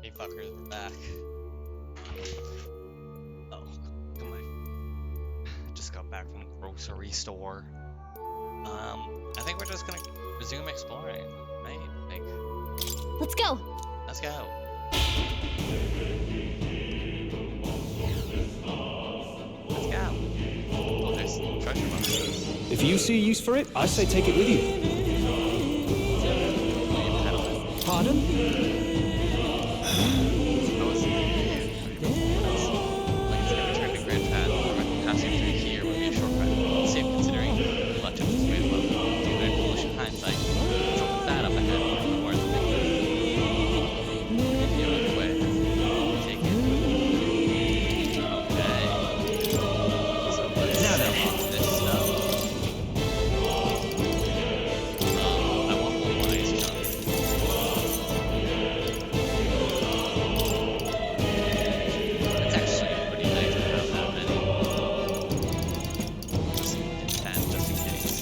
Hey fuckers, we're back. Oh, come on. Just got back from the grocery store. I think we're just gonna resume exploring, right? Like, Let's go. let's go. Let's go. Oh, there's treasure boxes. If you see use for it, I say take it with you. Will you pedal it? Pardon? Passing through here would be a shortcut. Safe considering much of this way above. Due to foolish hindsight, so put that up ahead more than the other way. Take it. Okay. So let's set up this stuff. I want more ice chunks. It's actually pretty nice to have that many. Just in 10, just in case.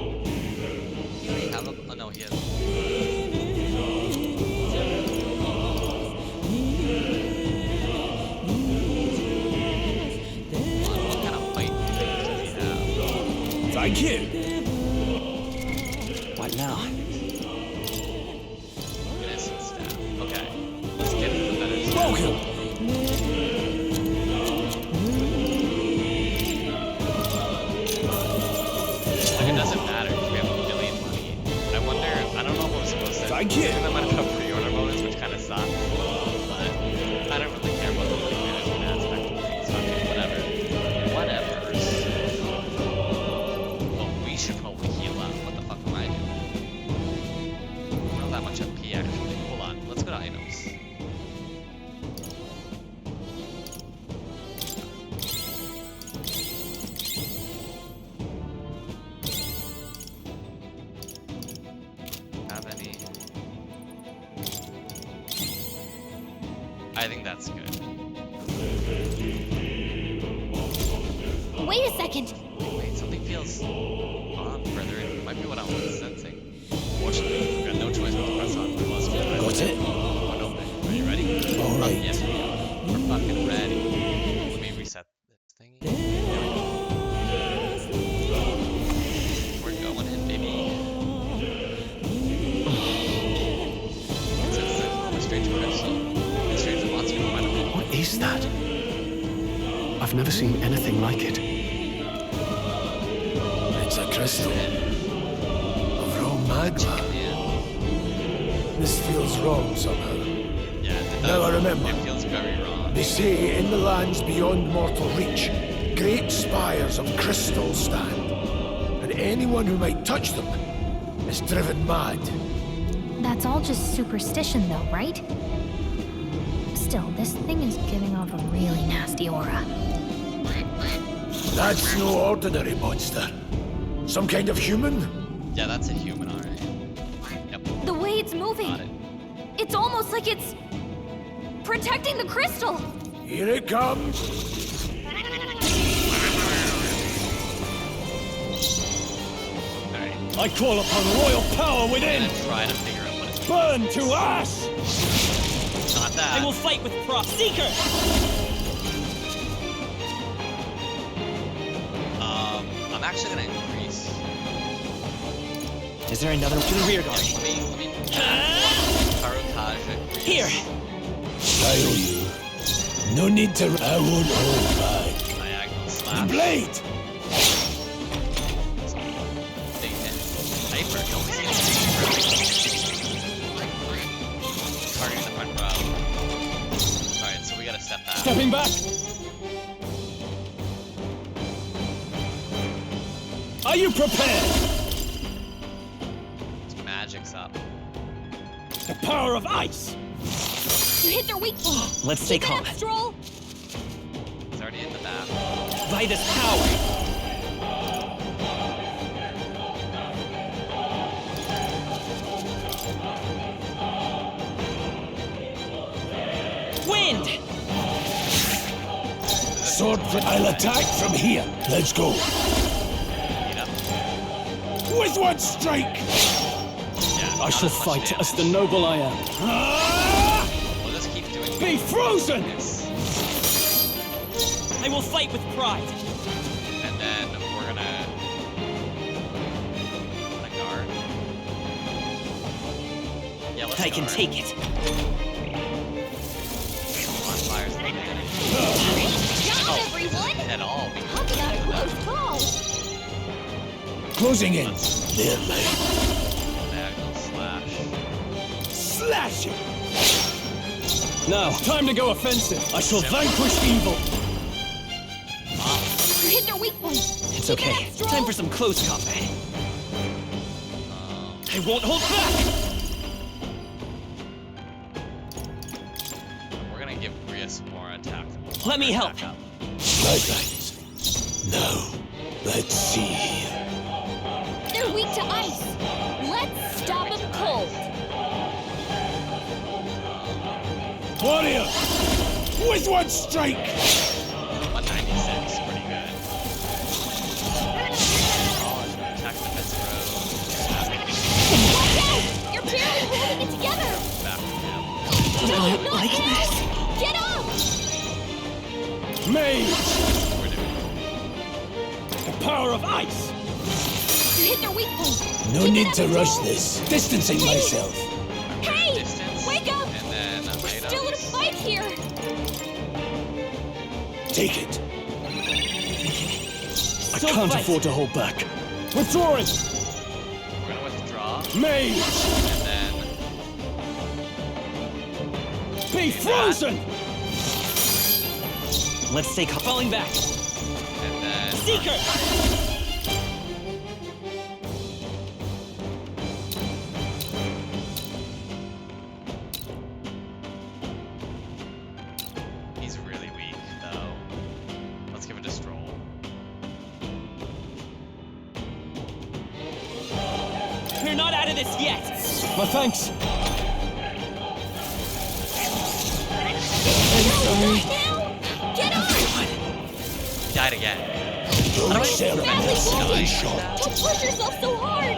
Do we have a... Oh no, he has... What kind of fight things does he have? Thank you. What now? Innocent staff. Okay. Let's get the better staff. Welcome. Like, it doesn't matter because we have a million money. I wonder... I don't know if I'm supposed to... Thank you. I think that might have a pre-order bonus, which kind of sucks. But I don't really care about the money management aspect of things. Fucking whatever. Whatevers. Well, we should probably heal up. What the fuck am I doing? Not that much MP, actually. Hold on. Let's go to items. Have any? I think that's good. Wait a second. Wait, something feels on further in. It might be what I was sensing. Fortunately, we've got no choice but to press on. We must get Got it? one open. Are you ready? All right. Yes, we are. We're fucking ready. Let me reset this thingy. There we go. We're going in, baby. It says that I'm a strange crystal. A strange monster from my home. What is that? I've never seen anything like it. It's a crystal of raw magma. Yeah. This feels wrong somehow. Yeah, it does. Now I remember. It feels very wrong. They say in the lands beyond mortal reach, great spires of crystal stand, and anyone who might touch them is driven mad. That's all just superstition though, right? Still, this thing is giving off a really nasty aura. That's no ordinary monster. Some kind of human? Yeah, that's a human, alright. Yep, The way it's moving. got it. It's almost like it's protecting the crystal. Here it comes. Alright. I call upon royal power I'm within. gonna try to figure out what it's Burn to ash. not that. I will fight with prop. Seeker! I'm actually gonna increase. Is there another to the rear guard? Let me Karukaja. Here! I owe you. No need to. I won't hold back. Diagonal The slash. blade! Big hit. Hyper. Don't see it. Targeting the front row. Alright, so we gotta step back. Stepping back. Are you prepared? Magic's up. The power of ice. You hit their weak. Let's stay Keep it calm. up, Stroll. in the back. By this power! Wind! Sword, I'll attack from here. Let's go. You know? With one strike! Yeah, I not shall as much fight as the damage. noble I am. Ah! We'll just keep doing Be frozen! this. I will fight with pride! And then we're gonna guard. Yeah, let's I can guard. take it. Bonfires in the beginning. Great job, Oh, everyone! at all. Talk about a close call. Closing in. There, mate. Diagonal slash. Slash it! Now, time to go offensive. I shall vanquish evil. You hit their weak point. It's Keep it okay. up, Stroll. Time for some close combat. I won't hold back! We're gonna give Grius more attack. Let me help. Back up. Right, right. Now, let's see here. They're weak to ice. Let's stop them cold. Warrior! With one strike! 196, pretty good. Oh, attack defense Watch out! You're barely holding it together. back to him. No, not like this. Get up! Mage! We're doing The power of ice! You hit their weak point. No Keep it need up, to rush Stroll. this. Distancing myself. Hey! distance. Wake up! And then We're still in a fight here. Take it. I So can't fight. afford to hold back. Withdrawing! We're gonna withdraw. Mage! And then Be frozen! Let's stay falling back. and then Seeker! he's really weak though. Let's give it a stroll. We're not out of this yet! My thanks. Not now! Get up! He died again. Don't sell Badly another silly wounded. shot. Don't push yourself so hard.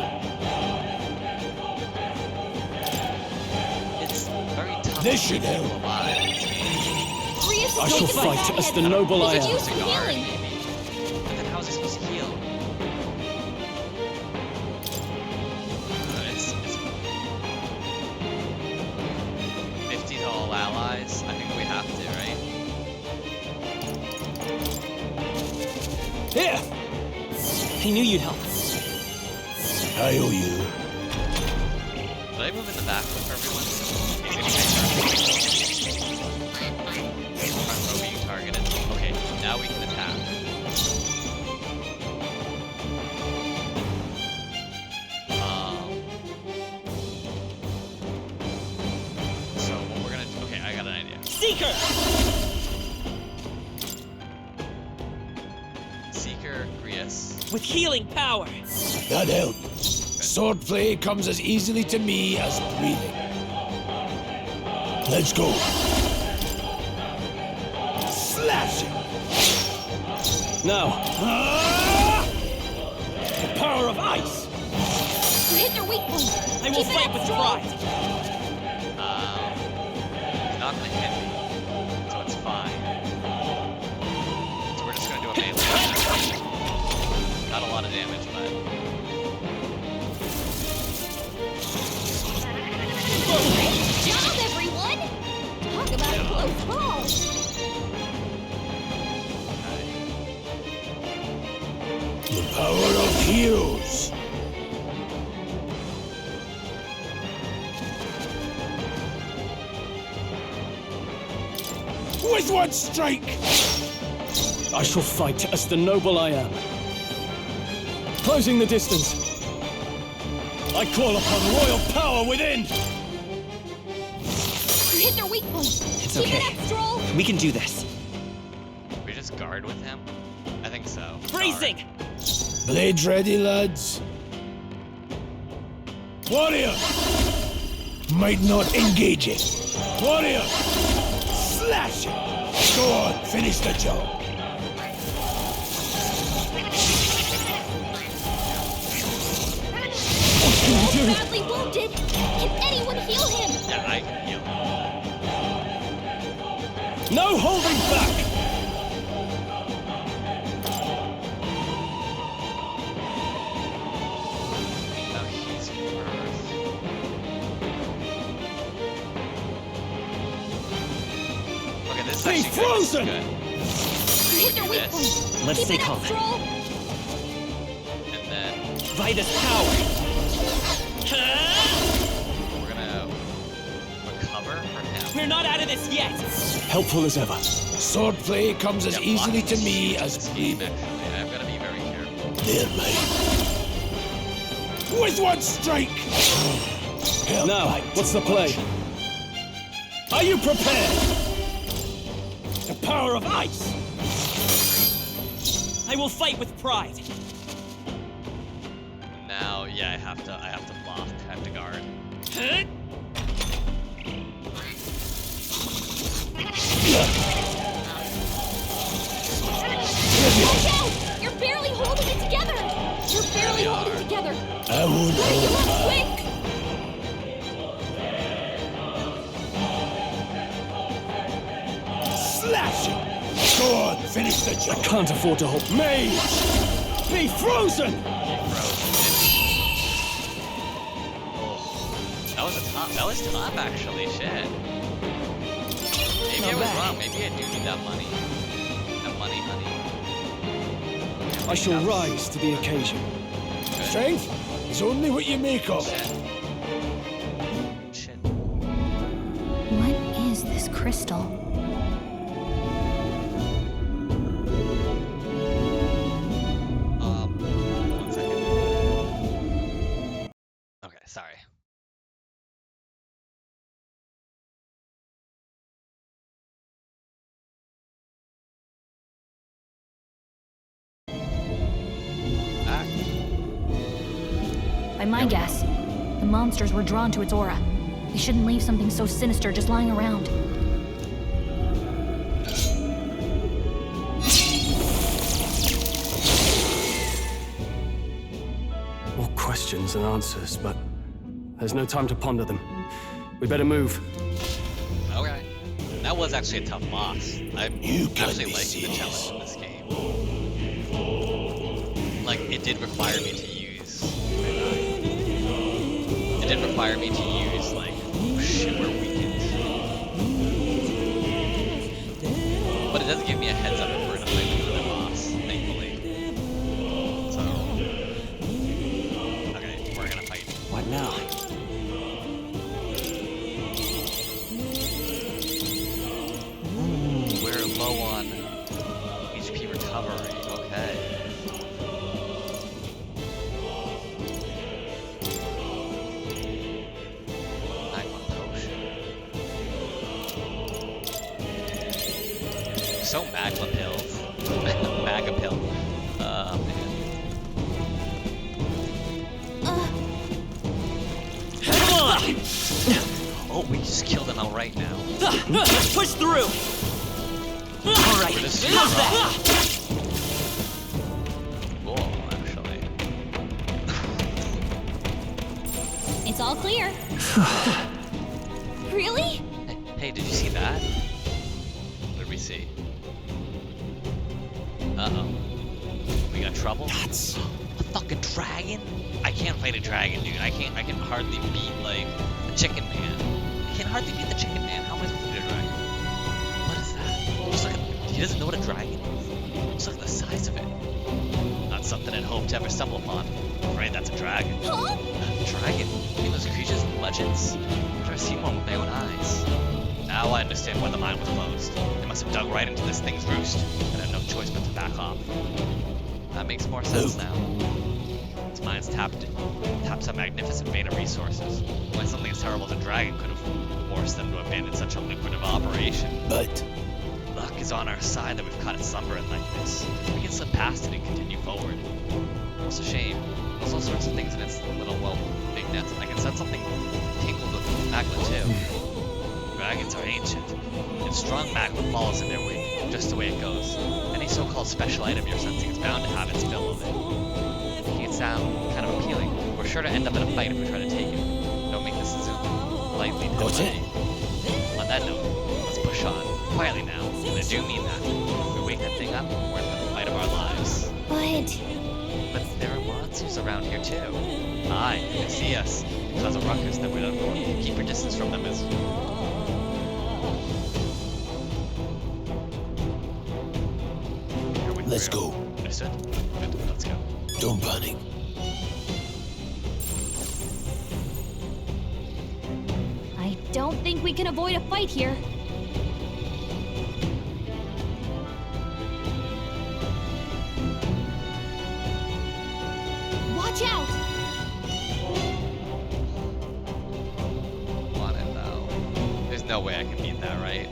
It's very tough This to should keep people help. alive. Grius I is shall taken by fight that as the head. noble I We could am. use some Guard, healing. maybe. But then how's he supposed to heal? It's 50 to all allies. I think we have to, right? Here! I knew you'd help. I owe you. Did I move in the back with everyone? Front row being targeted. Okay, now we can attack. So what we're gonna do? Okay, I got an idea. Seeker! Seeker, Grius. With healing power! That helped. Swordplay comes as easily to me as breathing. Let's go. Slash it! Now, Ah! The power of ice! You hit their weak point. I will Keep it fight up, with Stroll. pride! He's not gonna hit me, so it's fine. So we're just gonna do a melee attack. Not a lot of damage, but Great job, everyone! Talk about a close call. The power of heroes! With one strike! I shall fight as the noble I am. Closing the distance. I call upon royal power within! You hit their weak point. It's Keep okay. it up, Stroll. We can do this. we just guard guard with him? I think so. Bracing! Blades ready, lads. Warrior! Might not engage it. Warrior! Slash it! Go on, finish the job. He's badly wounded. Can anyone heal him? Yeah, I can heal. No holding back! Oh, he's worth. Okay, this is Be actually good. frozen! This is good. Hit their Do weak this, point. Let's Keep stay it up, calm. Stroll. and then Vitus power! we're gonna recover for him. We're not out of this yet! Helpful as ever. Swordplay comes as Yeah, easily blocking to is me huge in as this game, breathing. actually. I've got to be very careful. They're mine. With one strike! Hell, Now, bite. what's the play? Are you prepared? The power of ice! I will fight with pride! Now, yeah, I have to block. I have to guard. Watch out! You're barely holding it together. You're barely holding it together. I won't Break hold him up back. quick. Slash it! Go on, finish the job. Can't afford to hold. Mage! Be frozen! That was that was tough, actually. Shit. Maybe I was wrong. Maybe I do need that money. That money, honey. I shall rise to the occasion. Good. Strength is only what you make of it. Shit. What is this crystal? One second. Okay, sorry. Ah, By my guess, the monsters were drawn to its aura. They shouldn't leave something so sinister just lying around. More questions than answers, but there's no time to ponder them. We better move. okay. That was actually a tough boss. I'm You can't actually be liking the serious. challenge in this game. Like, it did require me to use. It did require me to use, like, oh shit, we're weakened. But it does give me a heads up if we're gonna fight another boss, thankfully. So. Okay, we're gonna fight. What now? Ooh, we're low on HP recovery. Okay. Magma potion. So magma pills. Maga pill. Man. Come on! Oh, we just killed him outright now. Let's push through! Alright, This is how's that? Cool, actually. It's all clear. Really? Hey, did you see that? What did we see? Uh-oh. We got trouble? That's... A fucking dragon? I can't fight a dragon, dude. I can hardly beat, like, the chicken man. I can hardly beat the chicken man. How am I supposed to beat a dragon? What is that? Just look at, he doesn't know what a dragon is. Just look at the size of it. Not something I'd hope to ever stumble upon. Right, that's a dragon. Huh? A dragon? I mean, those creatures in legends? I've never seen one with my own eyes. Now I understand why the mine was closed. They must have dug right into this thing's roost and had no choice but to back off. That makes more sense now. This mine's tapped some magnificent vein of resources. Why something as terrible as a dragon could have forced them to abandon such a lucrative operation. But Luck is on our side that we've caught it slumbering like this. We can slip past it and continue forward. It's a shame. There's all sorts of things in its little, well, big nest. I can sense something tinkled with magma too. Dragons are ancient, and strong magma follows in their wake, just the way it goes. Any so-called special item you're sensing is bound to have its fill of it. Making it sound kind of appealing. We're sure to end up in a fight if we try to take it. Don't make this a lightly Got it. On that note, let's push on. Quietly now, and I do mean that. If we wake that thing up, we're in for the fight of our lives. But there are monsters around here too. Aye, they see us. Cause a ruckus that we don't keep your distance from them as... Let's go. Understood? Good, let's go. Don't panic. I don't think we can avoid a fight here. Watch out! Want it though. There's no way I can beat that, right?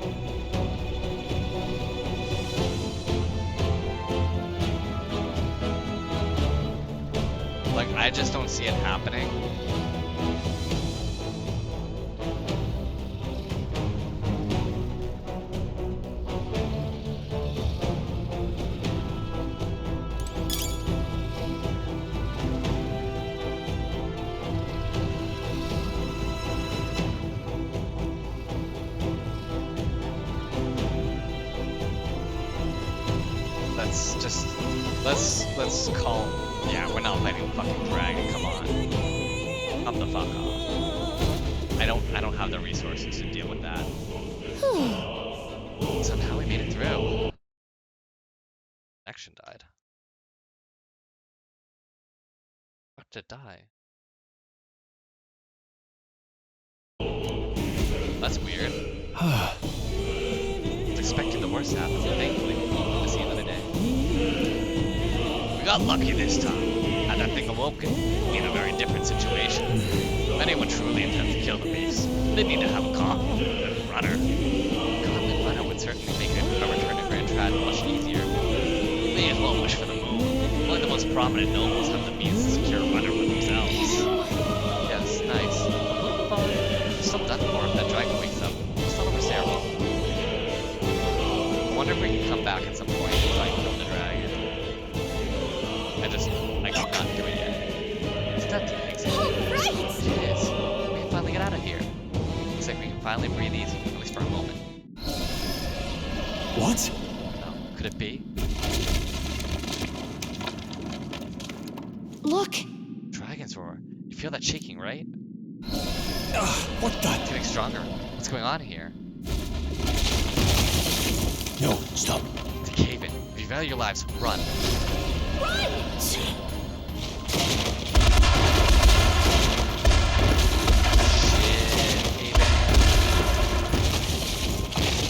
Like, I just don't see it happening. Let's call. Yeah, we're not fighting the fucking dragon. Come on, come the fuck off. I don't have the resources to deal with that. Somehow we made it through. Connection died. How did it die? That's weird. I was expecting the worst to happen, but thankfully, we'll see another day. We got lucky this time. Had that thing awoken, we'd be in a very different situation. If anyone truly intends to kill the beast, they need to have a competent runner. A competent runner would certainly make a return to Grand Trad much easier. We may as well wish for the moon. Only the most prominent nobles have the means to secure a runner for themselves. Yes, nice. It's still done for if that dragon wakes up. It's not over ceremony. I wonder if we can come back at some point and try and kill the dragon. I cannot do it yet. It's that takes it. Alright! It is. We can finally get out of here. Looks like we can finally breathe easy, at least for a moment. What? Oh, could it be? Look! Dragon's roar. You feel that shaking, right? What the? It's getting stronger. What's going on here? No, stop. It's a cave-in. If you value your lives, run.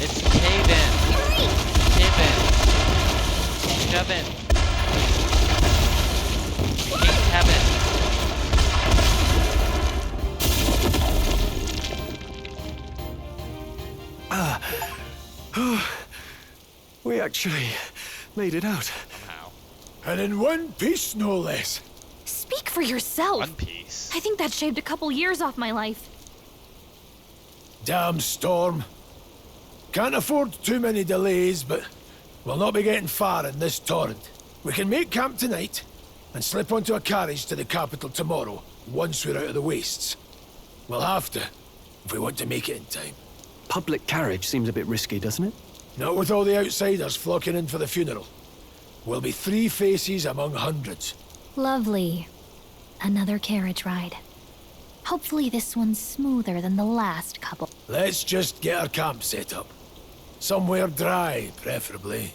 It's cave-in. Cave-in. Kevin. King Kevin. We actually made it out. Somehow. And in one piece, no less. Speak for yourself! One Piece. I think that shaved a couple years off my life. Damn storm. Can't afford too many delays, but we'll not be getting far in this torrent. We can make camp tonight and slip onto a carriage to the capital tomorrow, once we're out of the wastes. We'll have to, if we want to make it in time. Public carriage seems a bit risky, doesn't it? Not with all the outsiders flocking in for the funeral. We'll be 3 faces among hundreds. Lovely. Another carriage ride. Hopefully this one's smoother than the last couple. Let's just get our camp set up. Somewhere dry, preferably.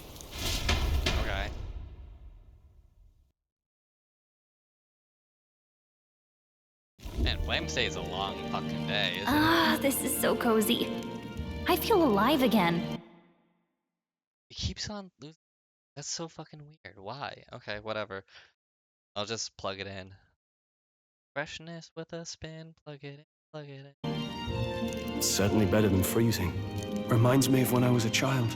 Okay. Man, Wednesday is a long fucking day, isn't it? Ah, this is so cozy. I feel alive again. It keeps on losing. That's so fucking weird. Why? Okay, whatever. I'll just plug it in. Freshness with a spin. Plug it in. Plug it in. It's certainly better than freezing. Reminds me of when I was a child.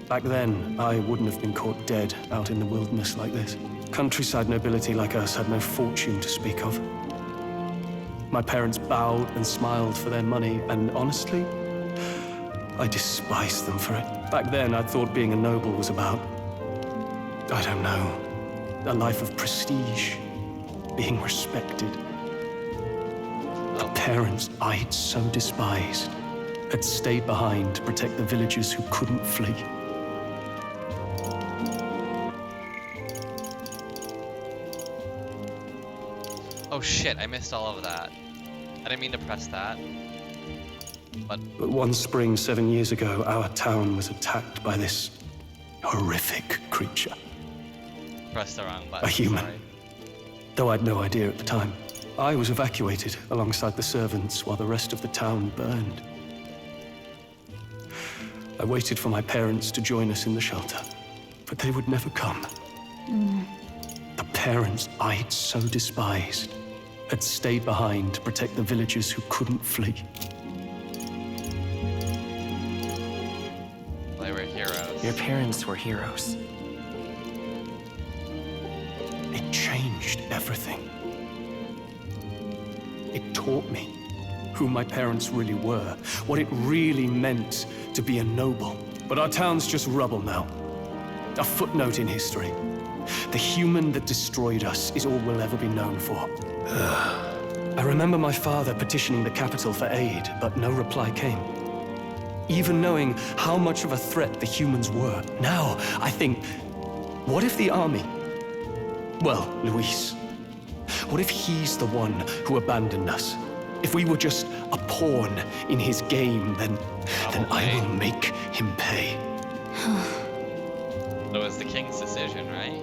Back then, I wouldn't have been caught dead out in the wilderness like this. Countryside nobility like us had no fortune to speak of. My parents bowed and smiled for their money, and honestly, I despised them for it. Back then, I thought being a noble was about, I don't know, a life of prestige, being respected. The parents I'd so despised had stayed behind to protect the villagers who couldn't flee. Oh shit, I missed all of that. I didn't mean to press that. But one spring 7 years ago, our town was attacked by this horrific creature. pressed the wrong button. A human. Sorry. Though I'd no idea at the time. I was evacuated alongside the servants while the rest of the town burned. I waited for my parents to join us in the shelter, but they would never come. The parents I'd so despised had stayed behind to protect the villagers who couldn't flee. They were heroes. Your parents were heroes. It changed everything. It taught me who my parents really were, what it really meant to be a noble. But our town's just rubble now. A footnote in history. The human that destroyed us is all we'll ever be known for. I remember my father petitioning the capital for aid, but no reply came. Even knowing how much of a threat the humans were. Now, I think, what if the army? Well, Luis. What if he's the one who abandoned us? If we were just a pawn in his game, then I will make him pay. It was the king's decision, right?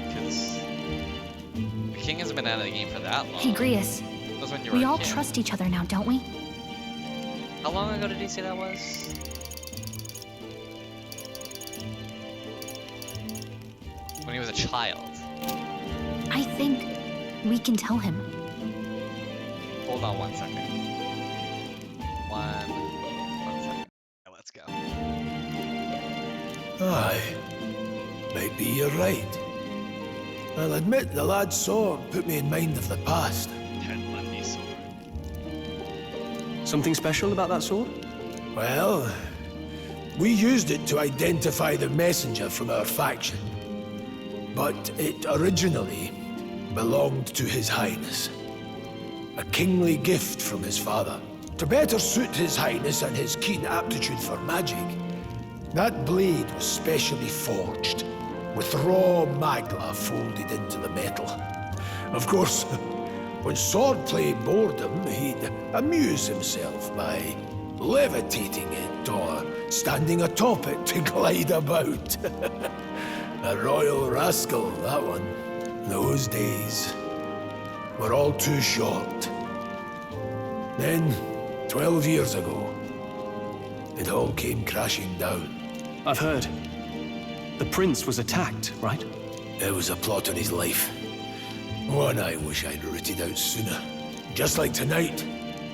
Because the king hasn't been out of the game for that long. Hey, Grius. That was when you were We a all kid. trust each other now, don't we? How long ago did he say that was? When he was a child. I think we can tell him. Hold on 1 second. One second. Yeah, let's go. Aye. Maybe you're right. I'll admit the lad's sword put me in mind of the past. Ted Bundy's sword. Something special about that sword? Well, we used it to identify the messenger from our faction. But it originally belonged to His Highness. A kingly gift from his father. To better suit His Highness and his keen aptitude for magic, that blade was specially forged, with raw magla folded into the metal. Of course, when swordplay bored him, he'd amuse himself by levitating it or standing atop it to glide about. A royal rascal, that one. Those days were all too short. Then, 12 years ago, it all came crashing down. I've heard. The prince was attacked, right? There was a plot on his life. One I wish I'd rooted out sooner. Just like tonight,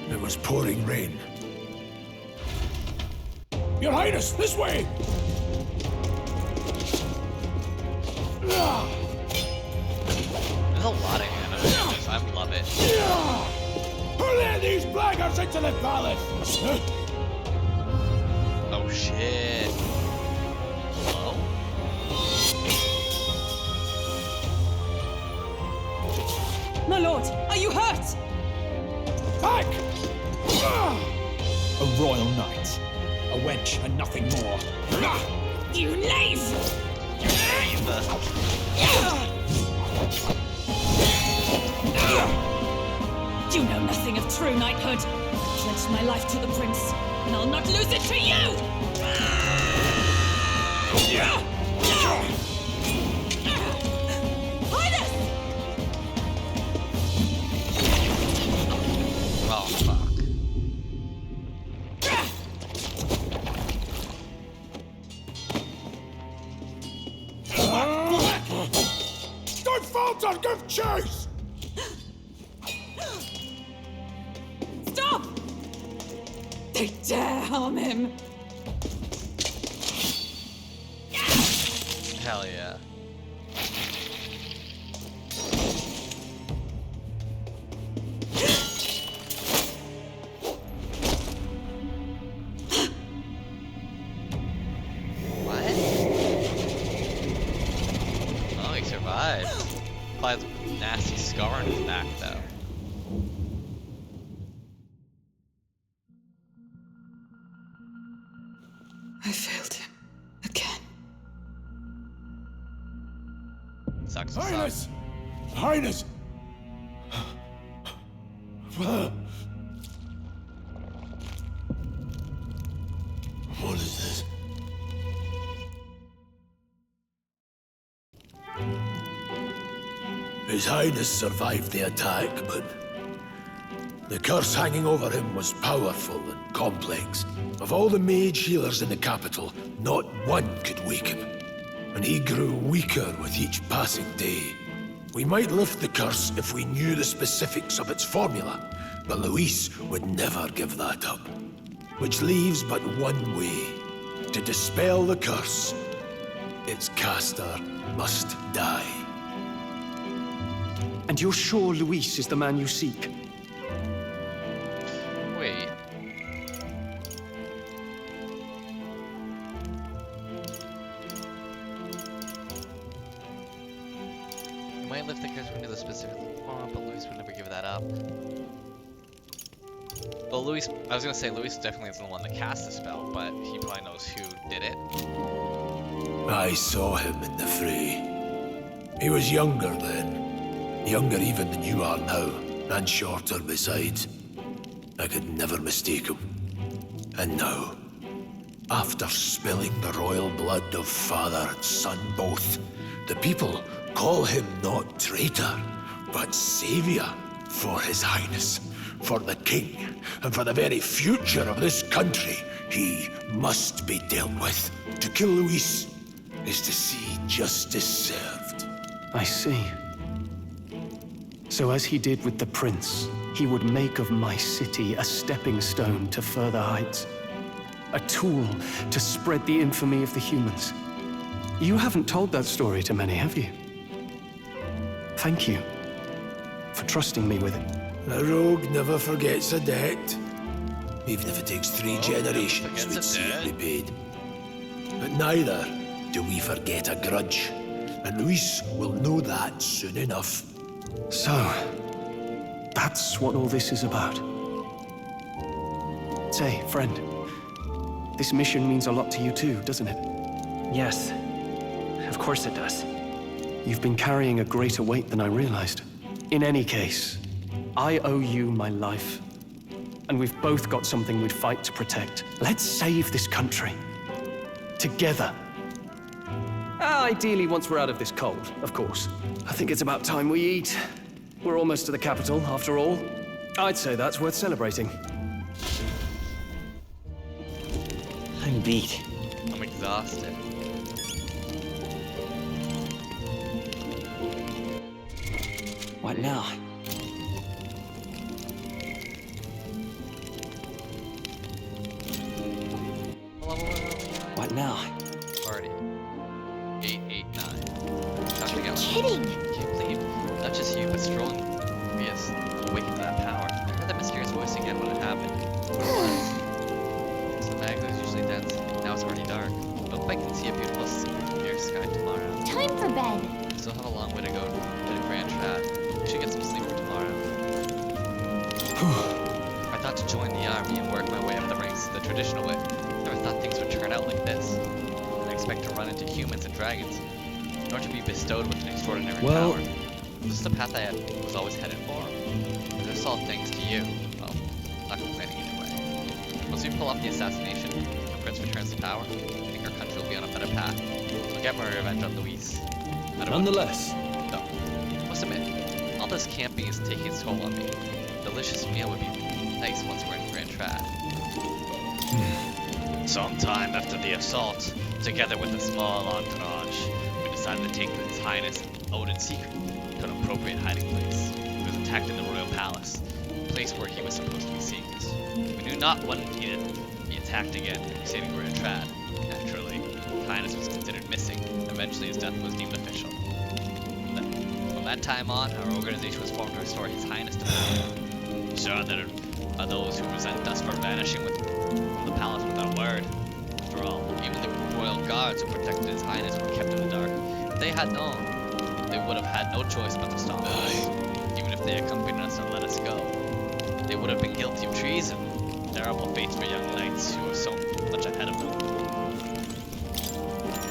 it was pouring rain. Your Highness, this way! There's a lot of animals. I love it. Who let these blackguards into the palace? Oh shit. Hello? My lord, are you hurt? Back! A royal knight. A wench and nothing more. You knave! You know nothing of true knighthood. I pledged my life to the prince, and I'll not lose it to you! Highness! Oh fuck. Don't falter, give chase! Stop! They dare harm him. Hell yeah. What? Oh, he survived. Probably has a nasty scar on his back, though. I failed him. Again. Sucks to suck. Highness! Highness! What is this? His Highness survived the attack, but the curse hanging over him was powerful and complex. Of all the mage healers in the capital, not one could wake him. And he grew weaker with each passing day. We might lift the curse if we knew the specifics of its formula, but Luis would never give that up. Which leaves but one way. To dispel the curse, its caster must die. And you're sure Luis is the man you seek? Wait. You might lift the curse into the specific form, but Luis would never give that up. Well, Luis, I was gonna say Luis definitely isn't the one that cast the spell, but he probably knows who did it. I saw him in the fray. He was younger then. Younger even than you are now, and shorter besides. I could never mistake him. And now, after spilling the royal blood of father and son both, the people call him not traitor, but savior for his highness, for the king, and for the very future of this country. He must be dealt with. To kill Luis is to see justice served. I see. So as he did with the prince, he would make of my city a stepping stone to further heights. A tool to spread the infamy of the humans. You haven't told that story to many, have you? Thank you for trusting me with it. A rogue never forgets a debt. Even if it takes 3 generations, forgets we'd a see it debt. repaid. But neither do we forget a grudge. And Luis will know that soon enough. So, that's what all this is about. Say, friend, this mission means a lot to you too, doesn't it? Yes, of course it does. You've been carrying a greater weight than I realized. In any case, I owe you my life. And we've both got something we'd fight to protect. Let's save this country. Together. Ideally, once we're out of this cold, of course. I think it's about time we eat. We're almost to the capital, after all. I'd say that's worth celebrating. I'm beat. I'm exhausted. What now? What now? Party. 889. Dr. Gellin. Kidding! Can't believe not just you, but strolling. Yes, awakened to that power. I heard that mysterious voice again when it happened. What it was. So the magnet is usually dense. Now it's already dark. I hope I can see a beautiful clear sky tomorrow. Time for bed. We still have a long way to go to the Grand Trad. We should get some sleep for tomorrow. I thought to join the army and work my way up the ranks the traditional way. Never thought things would turn out like this. I didn't expect to run into humans and dragons, nor to be bestowed with an extraordinary power. This is the path I was always headed for. This is all thanks to you. Well, not complaining either way. Once we pull off the assassination, the prince returns to power, I think our country will be on a better path. We'll get my revenge on Luis. Nonetheless, No. I must admit, all this camping is taking its toll on me. A delicious meal would be nice once we're in Grand Trad. Sometime after the assault, together with a small entourage, we decided to take His Highness Odin's secret to an appropriate hiding place. He was attacked in the royal palace, the place where he was supposed to be seeing us. We knew not when he would be attacked again, saving Grand Trad. Trad. Naturally, His Highness was considered missing. Eventually, his death was deemed official. From that time on, our organization was formed to restore His Highness to power. Sure, there are those who resent us for vanishing from the palace without a word. After all, even the royal guards who protected His Highness were kept in the dark. If they had known, they would have had no choice but to stop us. Even if they accompanied us and let us go, they would have been guilty of treason. Terrible fates for young knights who are so much ahead of them.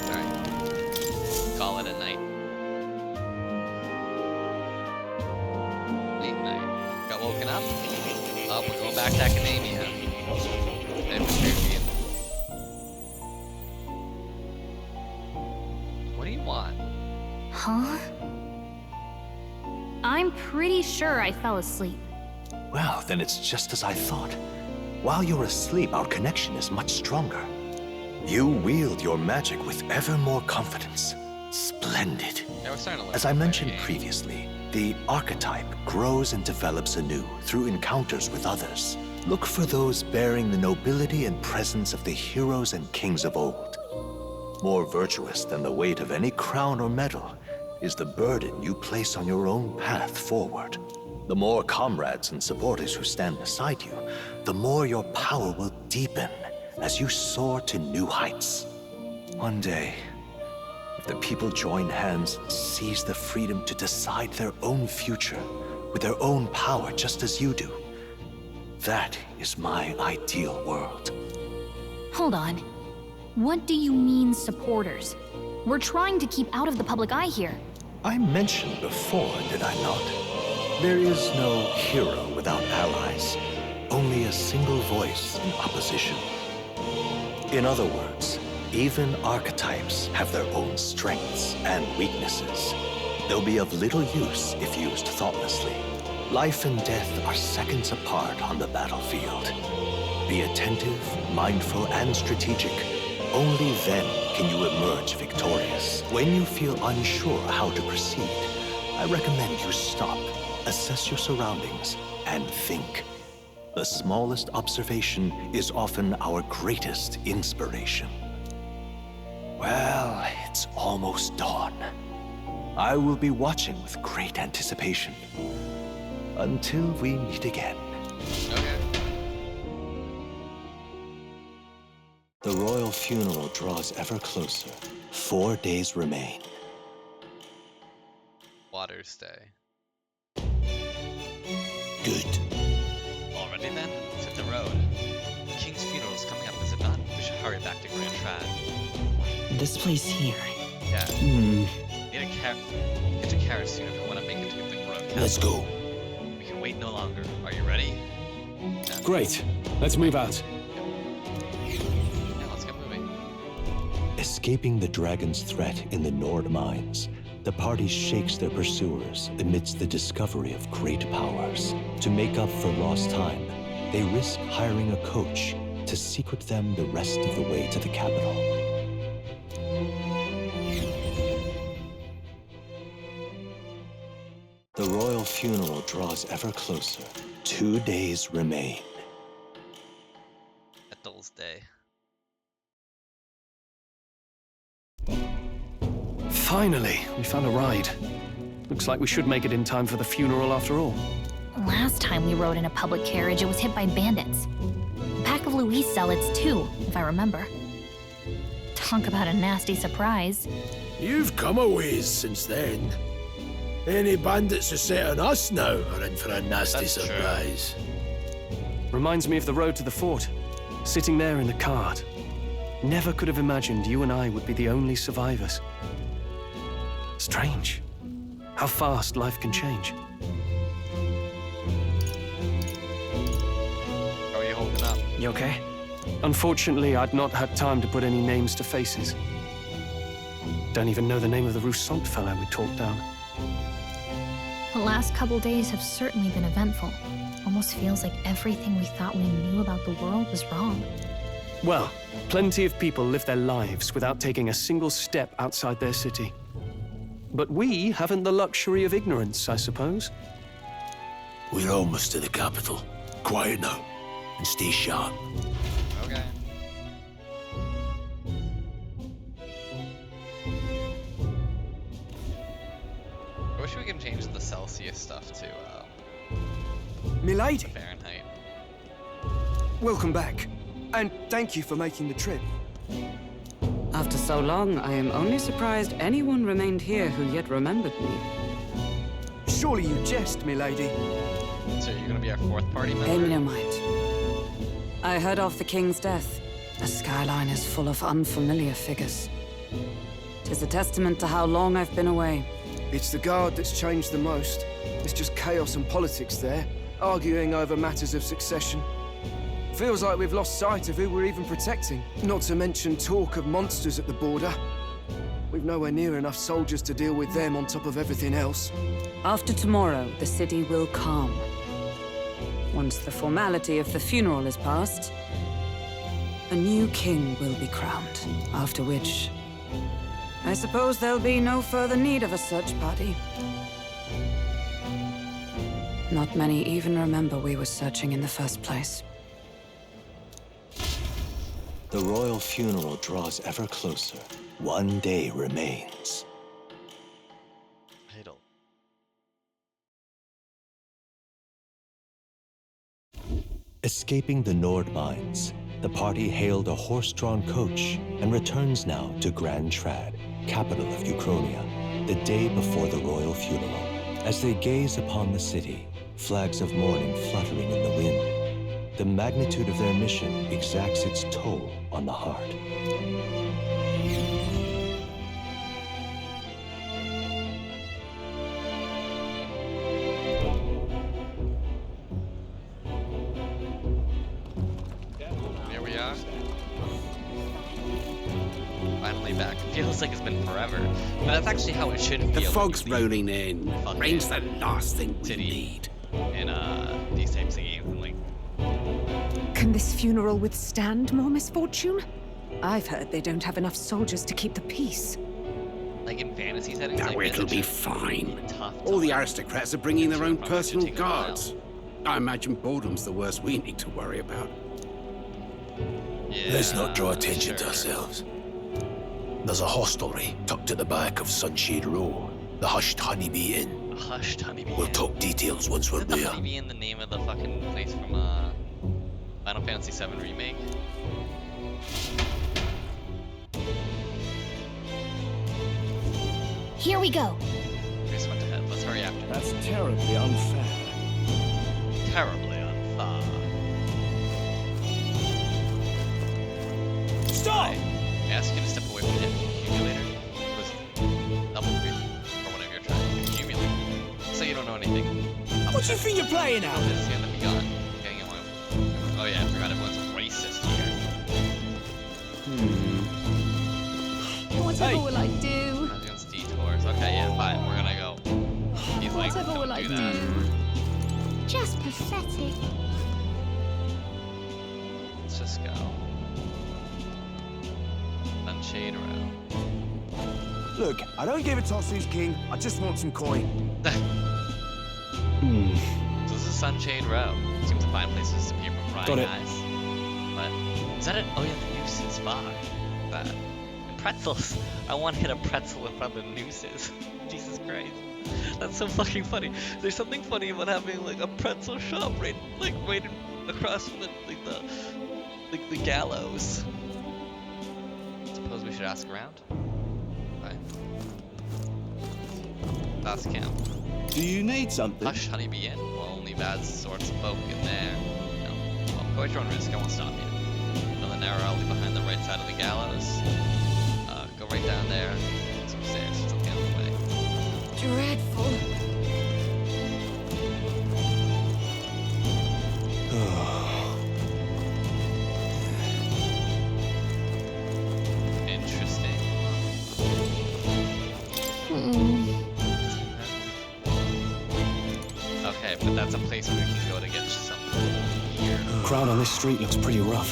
Alright. Call it a night. Late night. Got woken up? Oh, we're going back to Academia. What do you want? Huh? I'm pretty sure I fell asleep. Well, then it's just as I thought. While you're asleep, our connection is much stronger. You wield your magic with ever more confidence. Splendid. Yeah, we're starting to learn As I something mentioned here. previously, the archetype grows and develops anew through encounters with others. Look for those bearing the nobility and presence of the heroes and kings of old. More virtuous than the weight of any crown or medal is the burden you place on your own path forward. The more comrades and supporters who stand beside you, the more your power will deepen as you soar to new heights. One day, if the people join hands and seize the freedom to decide their own future with their own power just as you do, that is my ideal world. Hold on. What do you mean, supporters? We're trying to keep out of the public eye here. I mentioned before, did I not? There is no hero without allies, only a single voice in opposition. In other words, even archetypes have their own strengths and weaknesses. They'll be of little use if used thoughtlessly. Life and death are seconds apart on the battlefield. Be attentive, mindful, and strategic. Only then can you emerge victorious. When you feel unsure how to proceed, I recommend you stop, assess your surroundings, and think. The smallest observation is often our greatest inspiration. Well, it's almost dawn. I will be watching with great anticipation. Until we meet again. Okay. The royal funeral draws ever closer. 4 days remain. Water's Day. Good. Already then? Let's hit the road. The king's funeral is coming up, is it not? We should hurry back to Grand Trad. This place here. Yeah. Need a get a carriage soon if we want to make it to the road. Let's go. We can wait no longer. Are you ready? Yeah. Great. Let's move out. Yeah, let's get moving. Escaping the dragon's threat in the Nord mines, the party shakes their pursuers amidst the discovery of great powers. To make up for lost time, they risk hiring a coach to secret them the rest of the way to the capital. The royal funeral draws ever closer. 2 days remain. Ethel's Day. Finally, we found a ride. Looks like we should make it in time for the funeral after all. Last time we rode in a public carriage, it was hit by bandits. A pack of Louis zealots, too, if I remember. Talk about a nasty surprise. You've come a ways since then. Any bandits who set on us now are in for a nasty That's true. surprise. Reminds me of the road to the fort. Sitting there in the cart. Never could have imagined you and I would be the only survivors. Strange. How fast life can change. How are you holding up? You okay? Unfortunately, I'd not had time to put any names to faces. Don't even know the name of the Rousseau fellow we talked down. The last couple days have certainly been eventful. Almost feels like everything we thought we knew about the world was wrong. Well, plenty of people live their lives without taking a single step outside their city. But we haven't the luxury of ignorance, I suppose. We're almost to the capital. Quiet now, and stay sharp. Okay. Celsius stuff to Milady, Fahrenheit. welcome back. And thank you for making the trip. After so long, I am only surprised anyone remained here who yet remembered me. Surely you jest, milady. So you're gonna be our fourth party member? Emil might. I heard of the king's death. The skyline is full of unfamiliar figures. 'Tis a testament to how long I've been away. It's the guard that's changed the most. It's just chaos and politics there, arguing over matters of succession. Feels like we've lost sight of who we're even protecting. Not to mention talk of monsters at the border. We've nowhere near enough soldiers to deal with them on top of everything else. After tomorrow, the city will calm. Once the formality of the funeral is past, a new king will be crowned. After which, I suppose there'll be no further need of a search party. Not many even remember we were searching in the first place. The royal funeral draws ever closer. One day remains. Idle. Escaping the Nord mines, the party hailed a horse-drawn coach and returns now to Grand Trad, capital of Uchronia, the day before the royal funeral. As they gaze upon the city, flags of mourning fluttering in the wind, the magnitude of their mission exacts its toll on the heart. Here we are. Finally back. Feels like it's been forever. But that's actually how it should feel. The when fog's you leave rolling in. fucking Rain's the last thing we city need. in these types of games. And like, Can this funeral withstand more misfortune? I've heard they don't have enough soldiers to keep the peace. like in fantasy settings, No, like this, it'll it's be just fine. tough to, All the like, aristocrats are bringing their own Probably personal take a while. guards. I imagine boredom's the worst we need to worry about. yeah, Let's not draw attention to sure. ourselves. There's a hostelry tucked at the back of Sunshade Row, the Hushed Honeybee Inn. A hushed honeybee. We'll Inn. talk details once we're Isn't the there. honeybee in the name of the fucking place from Final Fantasy VII Remake? Here we go. Here's what to head. Let's hurry after. That's terribly unfair. Terribly unfair. Stop! I ask you to step away from the accumulator. Was double creep or whatever you're trying to accumulate. So you don't know anything. What do you think you're playing at? This is gonna be gone. Getting it one. Oh yeah, I forgot everyone's racist here. Whatever Hey. will I do? Everyone's detours. Okay, yeah, fine. We're gonna go. He's like, Whatever don't will I do that. do? Just pathetic. Let's just go. Sunshade Row. Look, I don't give a toss who's king. I just want some coin. So this is Sunshade Row. Seems to find places to peer from prying Got it. eyes. What? Is that it? Oh yeah, the nooses bar. That. And pretzels. I want to hit a pretzel in front of the nooses. Jesus Christ. That's so fucking funny. There's something funny about having like a pretzel shop right across from the gallows. Suppose we should ask around. Okay. That's camp. Do you need something? Hush, honeybee inn. Well, only bad sorts of folk in there. No. Well, go at your own risk. I won't stop you. Go the narrow alley behind the right side of the gallows. Go right down there. Some stairs. It's the other way. Dreadful. Interesting. Okay, but that's a place where we can go to get some gear. Crowd on this street looks pretty rough.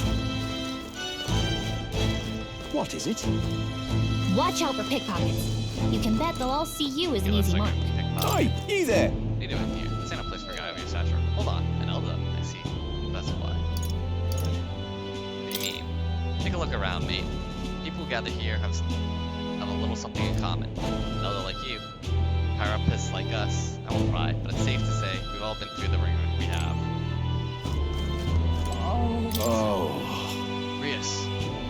What is it? Watch out for pickpockets. You can bet they'll all see you as an easy mark. Hey, you there! What are you doing here? This ain't a place for a guy of your stature. Hold on, an elder, I see. That's why. What do you mean? Take a look around, mate. People who gather here have a little something in common. An elder like you. carapace like us. I won't cry, but it's safe to say we've all been through the ringer. We have. Oh. Rias,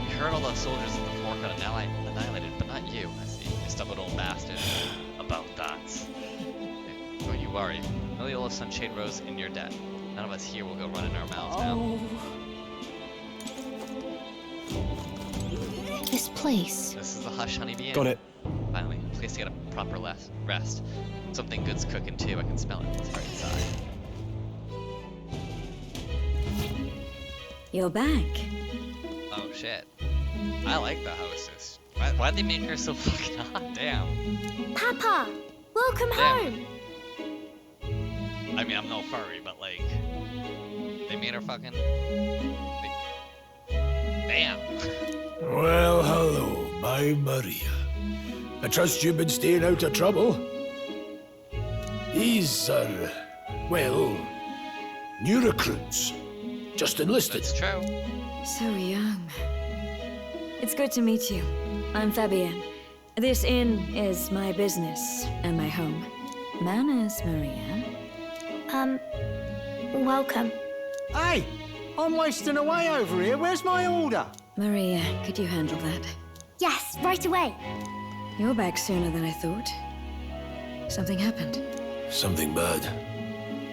we heard all the soldiers at the fort got annihilated, but not you. I see. You stubborn old bastard. About that. Don't you worry. Meliola Sunshade Rose in your debt. None of us here will go running our mouths now. This place. This is the Hush Honeybee Inn. Got it. Finally, a place to get a proper rest. Something good's cooking too. I can smell it. It's right inside. You're back. Oh shit. I like the hostess. Why'd they make her so fucking hot? Damn. Papa, welcome home. I mean, I'm no furry, but like, they made her fucking. Damn. Well, hello, my Maria. I trust you've been staying out of trouble. These are, well, new recruits. Just enlisted. That's true. So young. It's good to meet you. I'm Fabienne. This inn is my business and my home. Manners, Maria. Welcome. Hey, I'm wasting away over here. Where's my order? Maria, could you handle that? Yes, right away. You're back sooner than I thought. Something happened. Something bad.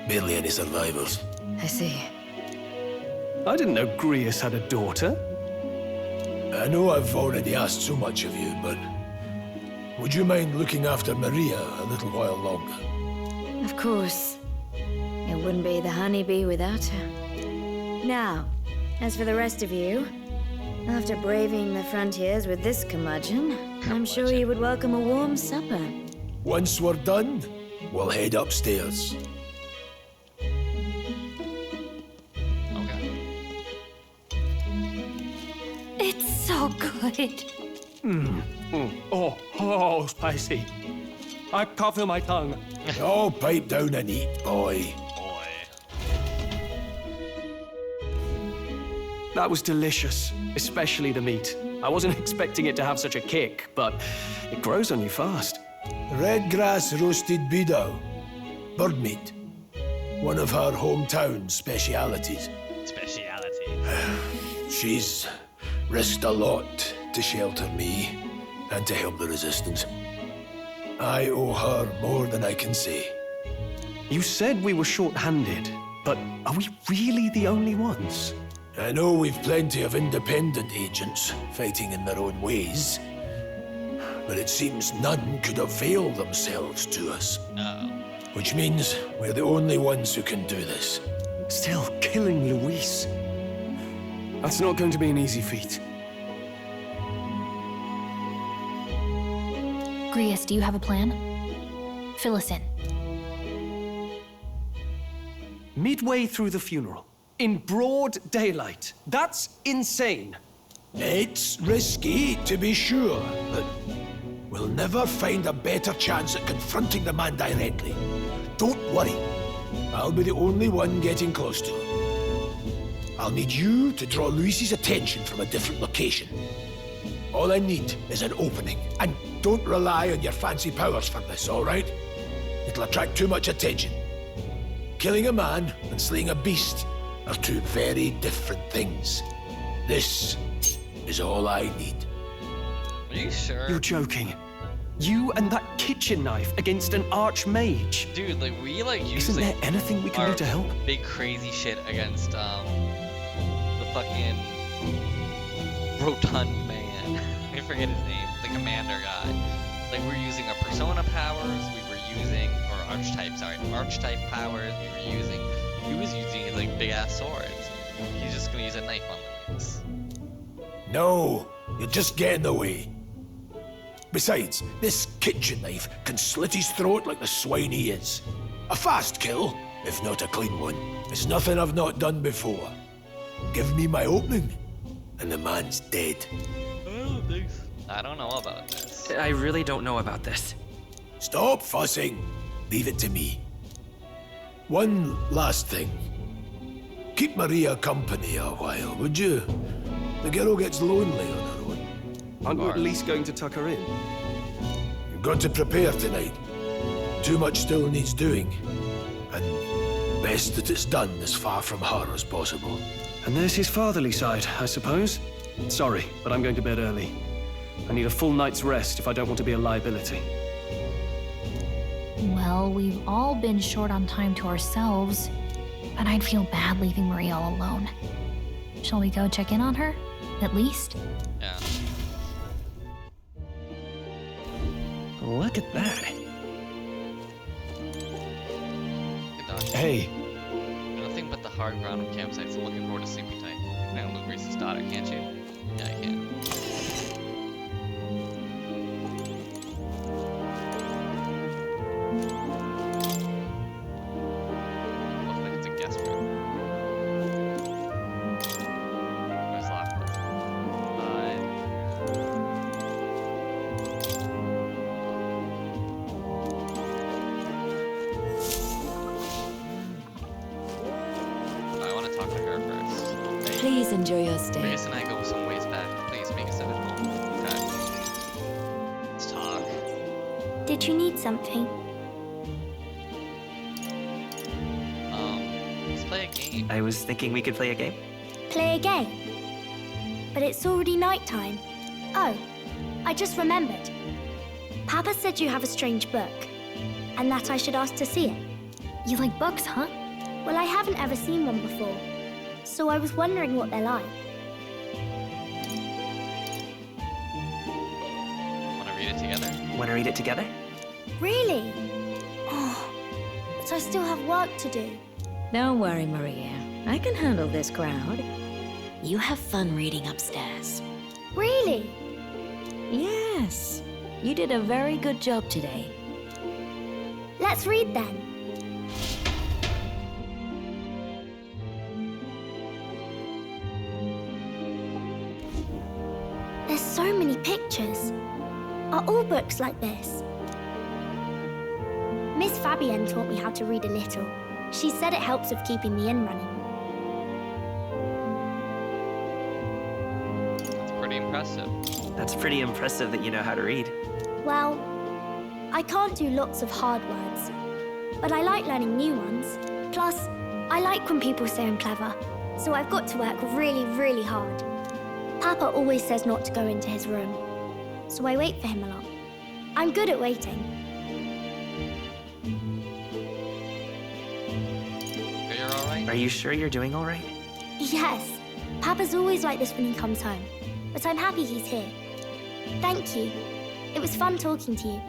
Barely any survivors. I see. I didn't know Grius had a daughter. I know I've already asked so much of you, but would you mind looking after Maria a little while longer? Of course. It wouldn't be the honeybee without her. Now, as for the rest of you, after braving the frontiers with this curmudgeon, I'm sure you would welcome a warm supper. Once we're done, we'll head upstairs. It's so good. Oh, spicy. I can't feel my tongue. Oh, pipe down and eat, boy. That was delicious, especially the meat. I wasn't expecting it to have such a kick, but it grows on you fast. Red grass roasted bidao. Bird meat. One of her hometown specialities. She's risked a lot to shelter me and to help the resistance. I owe her more than I can say. You said we were short-handed, but are we really the only ones? I know we've plenty of independent agents fighting in their own ways, but it seems none could avail themselves to us. Which means we're the only ones who can do this. Still, killing Luis. That's not going to be an easy feat. Grius, do you have a plan? Fill us in. Midway through the funeral, in broad daylight. That's insane. It's risky, to be sure, but we'll never find a better chance at confronting the man directly. Don't worry. I'll be the only one getting close to him. I'll need you to draw Luis's attention from a different location. All I need is an opening, and don't rely on your fancy powers for this, all right? It'll attract too much attention. Killing a man and slaying a beast are two very different things. This is all I need. Are you sure? You're joking. You and that kitchen knife against an archmage. Dude, like, we like use Isn't there anything we can do to help? Big crazy shit against the fucking rotund man. I forget his name. The commander guy. Like, we're using our persona powers, we were using archetype powers, we were using. He was using his like big ass swords. He's just gonna use a knife on Luis. No, you'll just get in the way. Besides, this kitchen knife can slit his throat like the swine he is. A fast kill, if not a clean one. It's nothing I've not done before. Give me my opening, and the man's dead. I don't know about this. I really don't know about this. Stop fussing. Leave it to me. One last thing. Keep Maria company a while, would you? The girl gets lonely on her own. Aren't you at least going to tuck her in? You've got to prepare tonight. Too much still needs doing. And best that it's done as far from her as possible. And there's his fatherly side, I suppose. Sorry, but I'm going to bed early. I need a full night's rest if I don't want to be a liability. Well, we've all been short on time to ourselves, but I'd feel bad leaving Maria all alone. Shall we go check in on her, at least? Yeah. Look at that. Good dog. Hey. Nothing but the hard ground of campsites. I'm looking forward to sleeping tight. I can Luke Reese's daughter, can't you? Yeah, I can. Looks like it's a guest room. Where's Lockwood? I want to talk to her first. Please enjoy your stay. Grace and I go some ways back. Please make us at home. Okay. Let's talk. Did you need something? Let's play a game. I was thinking we could play a game. Play a game? But it's already nighttime. Oh, I just remembered. Papa said you have a strange book, and that I should ask to see it. You like books, huh? Well, I haven't ever seen one before, so I was wondering what they're like. Wanna read it together? Want to read it together? Really? Oh, but I still have work to do. Don't worry, Maria. I can handle this crowd. You have fun reading upstairs. Really? Yes. You did a very good job today. Let's read then. There's so many pictures. Are all books like this? Miss Fabienne taught me how to read a little. She said it helps with keeping the inn running. That's pretty impressive. That's pretty impressive that you know how to read. Well, I can't do lots of hard words, but I like learning new ones. Plus, I like when people say I'm clever, so I've got to work really, really hard. Papa always says not to go into his room, so I wait for him a lot. I'm good at waiting. You're alright? Are you sure you're doing all right? Yes, Papa's always like this when he comes home, but I'm happy he's here. Thank you. It was fun talking to you.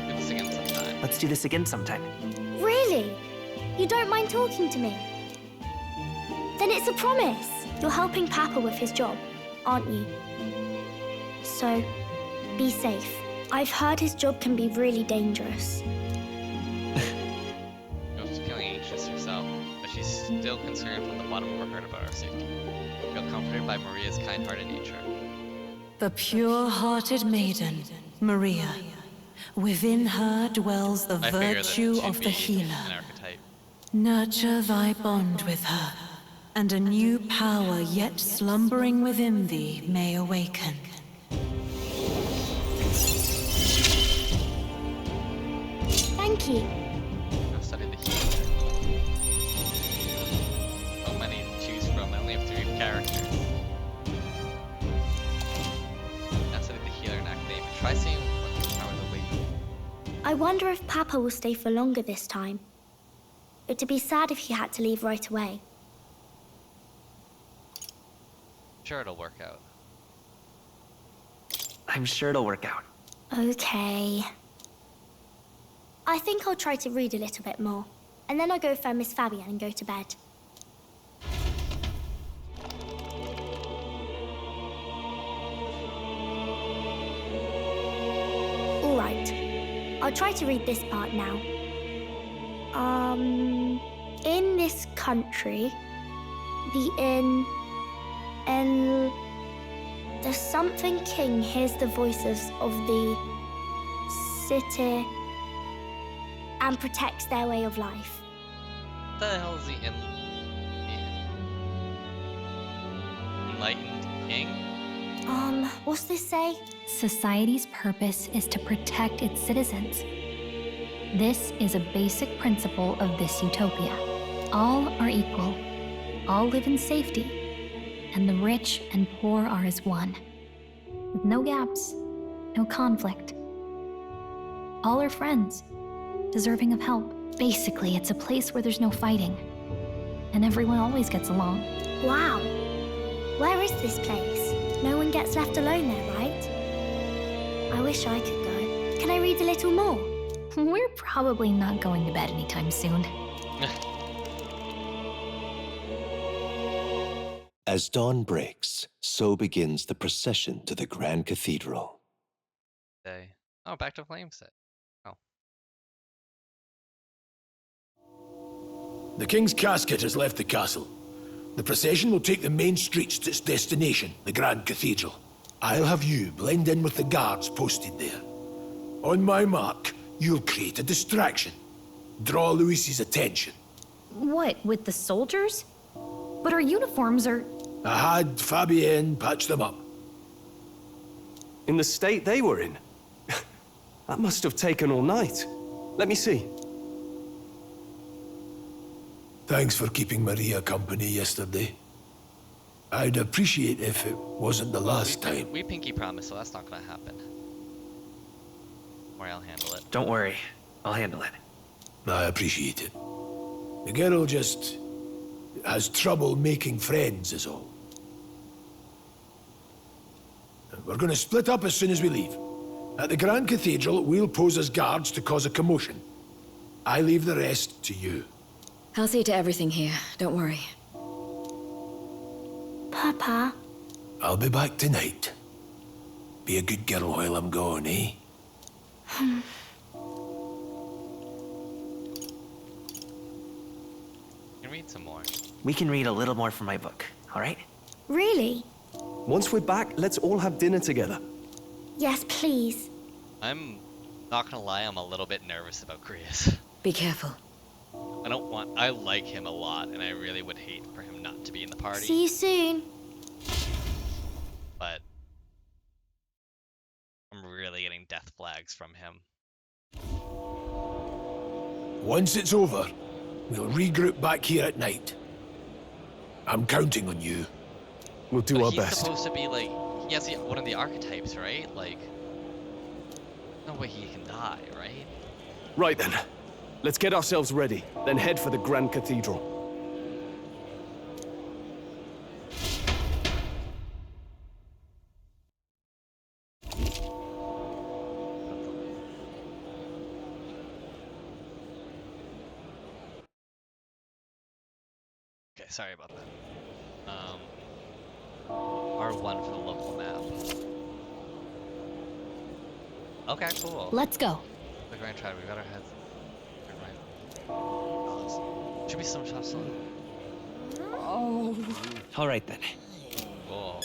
Do this again sometime. Let's do this again sometime. Really? You don't mind talking to me? Then it's a promise. You're helping Papa with his job, aren't you? So, be safe. I've heard his job can be really dangerous. She's feeling anxious herself, but she's still concerned from the bottom of her heart about our safety. Feel comforted by Maria's kind-hearted nature. The pure-hearted maiden, Maria. Within her dwells the I figure that virtue she'd of be the healer. an archetype. Nurture thy bond with her, and a new power yet slumbering within thee may awaken. Thank you. I've studied the healer. So many to choose from. I only have 3 characters. I've studied the healer in academia. Try seeing what the powers await. I wonder if Papa will stay for longer this time. It'd be sad if he had to leave right away. Sure, it'll work out. I'm sure it'll work out. Okay. I think I'll try to read a little bit more, and then I'll go find Miss Fabienne and go to bed. All right. I'll try to read this part now. In this country, the something king hears the voices of the city and protects their way of life. What the hell is the enlightened king? What's this say? Society's purpose is to protect its citizens. This is a basic principle of this utopia. All are equal, all live in safety, and the rich and poor are as one. With no gaps, no conflict. All are friends, deserving of help. Basically, it's a place where there's no fighting, and everyone always gets along. Wow. Where is this place? No one gets left alone there, right? I wish I could go. Can I read a little more? We're probably not going to bed anytime soon. As dawn breaks, so begins the procession to the Grand Cathedral. Oh, back to flame set. Oh. The King's casket has left the castle. The procession will take the main streets to its destination, the Grand Cathedral. I'll have you blend in with the guards posted there. On my mark, you'll create a distraction. Draw Luis's attention. What, with the soldiers? But our uniforms are... I had Fabienne patch them up. In the state they were in? That must have taken all night. Let me see. Thanks for keeping Maria company yesterday. I'd appreciate if it wasn't the last time. We pinky promise, so that's not gonna happen. Or I'll handle it. Don't worry. I'll handle it. I appreciate it. The girl just has trouble making friends is all. We're gonna split up as soon as we leave. At the Grand Cathedral, we'll pose as guards to cause a commotion. I leave the rest to you. I'll see to everything here. Don't worry. Papa. I'll be back tonight. Be a good girl while I'm gone, eh? You can read some more. We can read a little more from my book, all right? Really? Once we're back, let's all have dinner together. Yes, please. I'm not gonna lie, I'm a little bit nervous about Chris. Be careful. I like him a lot, and I really would hate for him not to be in the party. See you soon. But I'm really getting death flags from him. Once it's over, we'll regroup back here at night. I'm counting on you. We'll do But our he's best. supposed to be like, he has one of the archetypes, right? Like, no way he can die, right? Right then. Let's get ourselves ready, then head for the Grand Cathedral. Okay, sorry about that. R1 for the local map. Okay, cool. Let's go. The Grand Tribe, we got our heads. Right. Should be some shots on. Oh. All right then. Cool.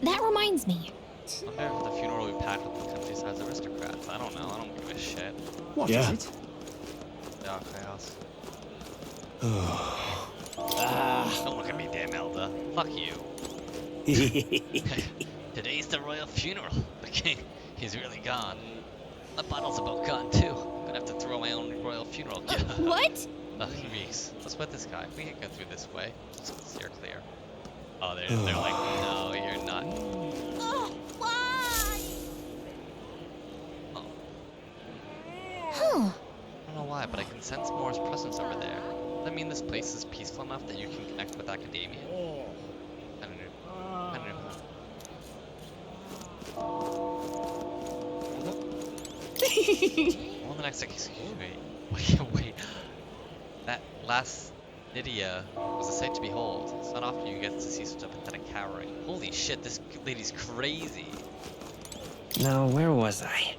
That reminds me. I wonder if the funeral we packed with the countryside's aristocrats. I don't know. I don't give a shit. What is it? Yeah, chaos. Don't look at me, damn Elder. Fuck you. Today's the royal funeral. The king, he's really gone. My bottle's about gone too. I'm gonna have to throw my own royal funeral. What? Reese, let's put this guy. We can go through this way. Just steer clear. Oh, they're like, no, you're not. Oh, why? Oh. Huh. I don't know why, but I can sense Moore's presence over there. Does that mean this place is peaceful enough that you can connect with academia? I don't know. I don't know. Well, the next excuse me. Wait. That last Nydia was a sight to behold. It's not often you get to see such a pathetic cowering. Holy shit, this lady's crazy. Now, where was I?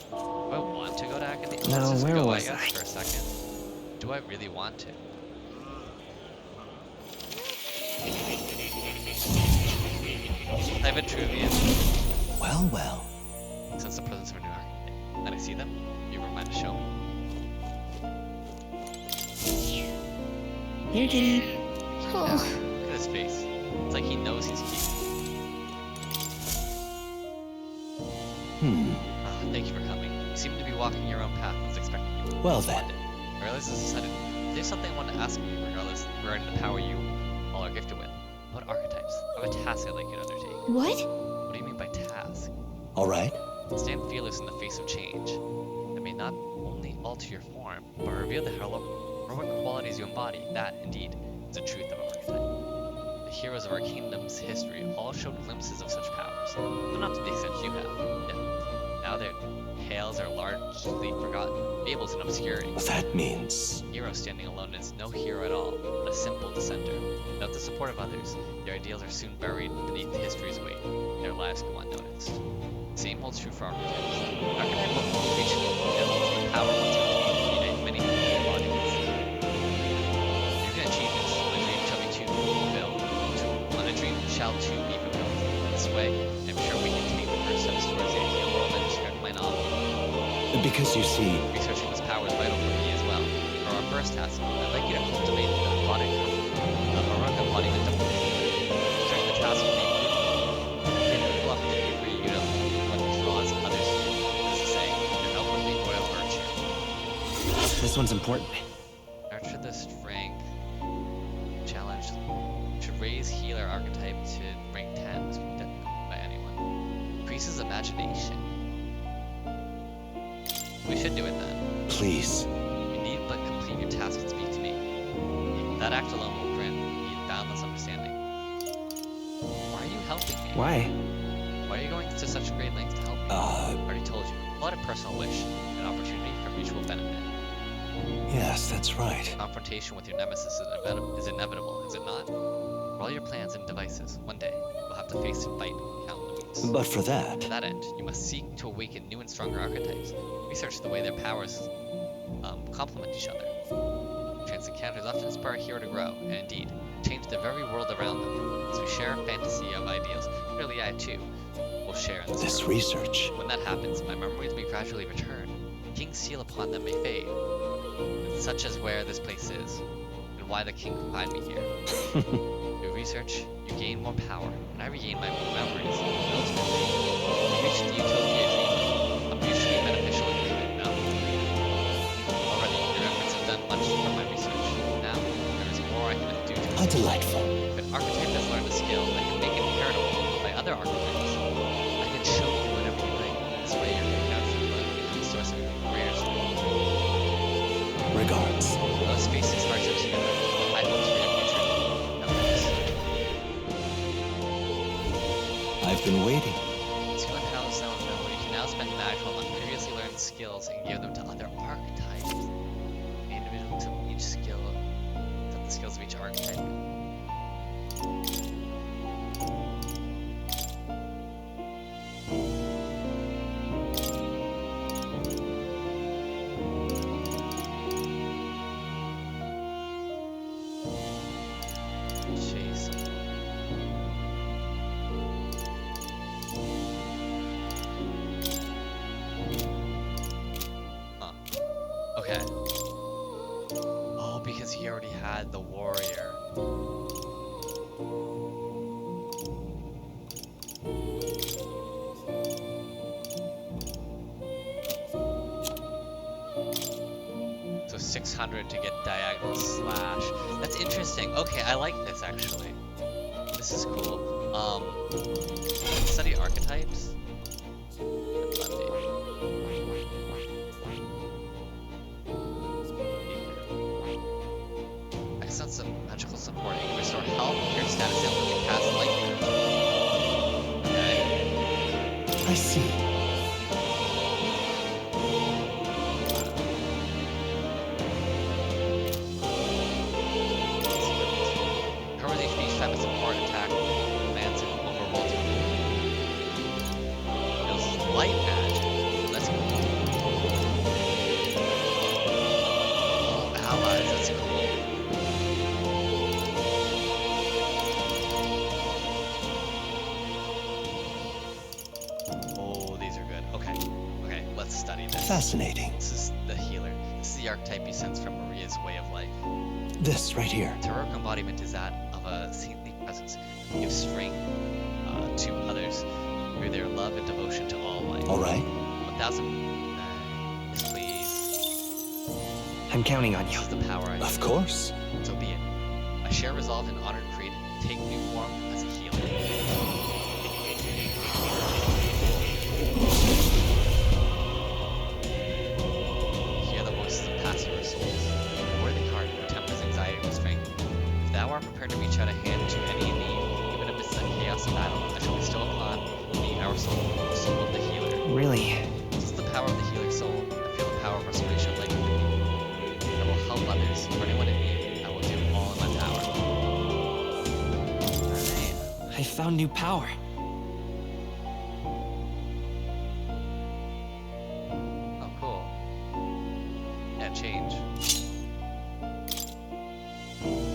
Do I want to go to academia? No, Let's just where go, was I guess, I? for a second. Do I really want to? I've been Vitruvian. Well, well. Since the presence of a new architect. Then I see them. You were meant to show me. Here, kitty. Look at his face. It's like he knows he's cute. Thank you for coming. You seem to be walking your own path as expected. Well then. I realize this is sudden. There's something I want to ask you regarding the power you all are gifted with. About archetypes. I have a task I'd like you to undertake. What? What do you mean by task? All right. Stand fearless in the face of change. That may not only alter your form, but reveal the heroic qualities you embody. That, indeed, is the truth of an archetype. The heroes of our kingdom's history all showed glimpses of such powers, but not to the extent you have. Now their tales are largely forgotten, fables in obscurity. That means... A hero standing alone is no hero at all, but a simple dissenter. Without the support of others, their ideals are soon buried beneath history's weight. Their lives go unnoticed. The same holds true for archetypes. An archetype will only reach their ultimate power once obtained to unite many embodiments. You can achieve this. My dream shall be too fulfilled. My dream shall too be fulfilled. This way, I'm sure we can take the first steps towards the ideal world I described in my novel. Because you see... Researching this power is vital for me as well. For our first task, I'd like you to cultivate the heroic embodiment of the during the task will be an equal opportunity for you to what draws others to you. As to say, your outwardly royal virtue. This one's important. Nurture the strength. Challenge should raise healer archetype to rank 10. This can be done by anyone. Increases imagination. We should do it then. Please. You need but complete your task and speak to me. That act alone will grant me boundless understanding. Why are you helping me? Why? Why are you going to such great lengths to help me? I already told you. Not a personal wish, an opportunity for mutual benefit. Yes, that's right. Confrontation with your nemesis is inevitable, is it not? For all your plans and devices, one day, you'll have to face and fight and count the beats. But for that... To that end, you must seek to awaken new and stronger archetypes. Research the way their powers complement each other. Chance encounters often inspire a hero to grow, and indeed, change the very world around them. As we share a fantasy of ideals, surely I too will share in this growth. research. When that happens, my memories may gradually return. The king's seal upon them may fade, such as where this place is, and why the king confined me here. Through research, you gain more power, and I regain my memories. And ultimately, we reach the utopia dream, a mutually beneficial agreement. No? Already, your efforts have done much for my research. Now, there is more I can do to How delightful. If an archetype has learned a skill that can make it inheritable by other archetypes, I can show you whatever you like. This way, your capture will become a source of greater strength. Regards. Let's face these hardships together. I hope for your future. I've been waiting. To learn how to sound know, you can now spend magical on previously learned skills and give them to other archetypes. The individual to each skill, to the skills of each archetype. Chase. Huh. Okay. Oh, because he already had the warrior. So 600 to get diagonal slash. That's interesting. Okay, I like this actually. This is cool. Study archetypes. Excellent some magical support. You can restore health, cure status, and you can cast light magic. Okay. I see. Covers each type of support attack, commands and overwhelms it. Deals light magic. That's cool. Oh, allies, that's cool. Oh, these are good. Okay. Okay, let's study this. Fascinating. This is the healer. This is the archetype he sends from Maria's way of life. This right here. Heroic embodiment is that of a saintly presence. Gives strength to others. through their love and devotion to all life. All right. 1,000. Yes, please. I'm counting on you. This is the power I need. Of course. So be it. I share resolve in honored creed. Take new form as a healer. Hear the voices of passive souls. A worthy heart who tempers anxiety with strength. If thou art prepared to reach out a hand to any in need, even amidst the chaos of battle, I shall bestow upon thee our soul, the soul of the healer. Really? This is the power of the healer soul. I feel the power of restoration latent in me. I will help others, for anyone in need. I will do all in my power. Alright. I found new power. Oh, cool. Yeah, change.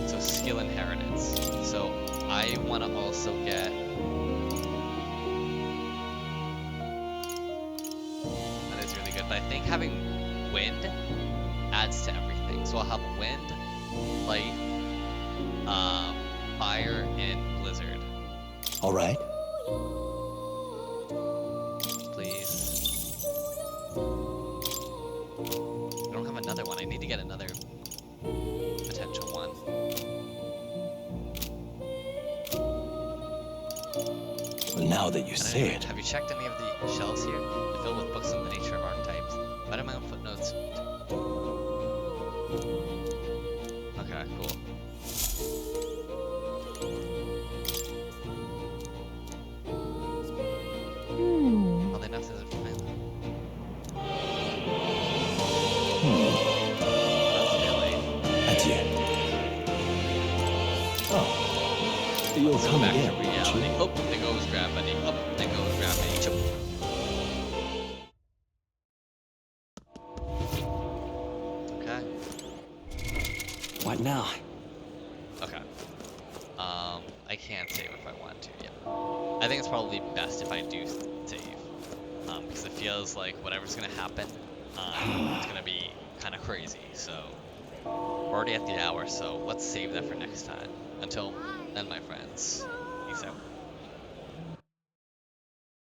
So skill inheritance. So I want to also get. That is really good, but I think having wind adds to everything. So I'll have wind, light, fire, and blizzard. All right. Please. I don't have another one. I need to get another potential one. Well, now that you say it. Have you checked any of the shelves here? They're filled with books on the nature of archetypes. If I have my own footnotes. Okay, cool. Well, they enough to find them. Adieu. Oh. You'll So come back again, to won't you? reality. Oh, there goes gravity. Oh, there goes gravity. Chop. Okay. What now? Okay. I can't save if I want to yet. I think it's probably best if I do save. Because it feels like whatever's gonna happen, it's gonna be kind of crazy. So we're already at the hour, so let's save that for next time. Until then, my friends, peace out.